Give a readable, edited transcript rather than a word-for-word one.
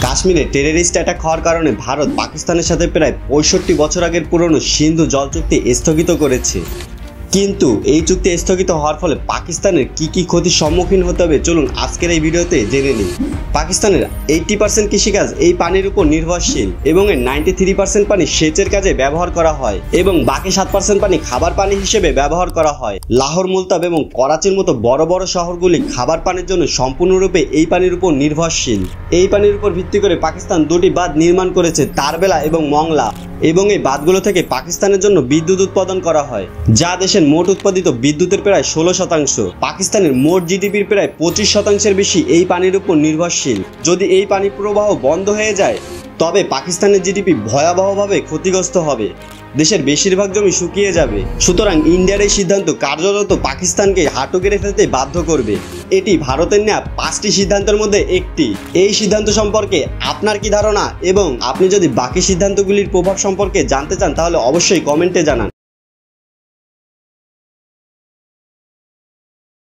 কাশ্মীরে terrorist attack হওয়ার কারণে ভারত পাকিস্তানের সাথে প্রায় ৬৫ বছর আগের পুরনো সিন্ধু জল চুক্তি স্থগিত করেছে। কিন্তু এই চুক্তি স্থগিত হওয়ার ফলে পাকিস্তানের কি ক্ষতির সম্মুখীন হতে হবে চলুন আজকের এই ভিডিওতে জেনে নিই। পাকিস্তানের 80% কৃষিকাজ এই পানির উপর নির্ভরশীল এবং এর 93% পানি সেচের কাজে ব্যবহার করা হয় এবং বাকি 7% পানি খাবার পানি হিসেবে ব্যবহার করা হয়। লাহোর, মুলতান এবং করাচির মতো বড় বড় শহরগুলি খাবার পানির জন্য সম্পূর্ণরূপে এই পানির উপর নির্ভরশীল। এই পানির উপর ভিত্তি করে পাকিস্তান দুটি বাঁধ নির্মাণ করেছে, তারবেলা এবং মংলা, এবং এই বাঁধগুলো থেকে পাকিস্তানের জন্য বিদ্যুৎ উৎপাদন করা হয়, যা দেশের মোট উৎপাদিত বিদ্যুতের প্রায় 16%। পাকিস্তানের মোট জিডিপির প্রায় 25% বেশি এই পানির উপর নির্ভরশীল। যদি এই পানি প্রবাহ বন্ধ হয়ে যায় তবে পাকিস্তানের জিডিপি ভয়াবহভাবে ক্ষতিগ্রস্ত হবে। দেশের বেশিরভাগ জমি শুকিয়ে যাবে। সুতরাং ইন্ডিয়ার এই সিদ্ধান্ত কার্যত পাকিস্তানকে হাঁটু গেড়ে ফেলতে বাধ্য করবে। এটি ভারতের নেওয়া 5টি সিদ্ধান্তের মধ্যে একটি। এই সিদ্ধান্ত সম্পর্কে আপনার কি ধারণা এবং আপনি যদি বাকি সিদ্ধান্তগুলির প্রভাব সম্পর্কে জানতে চান তাহলে অবশ্যই কমেন্টে জানান।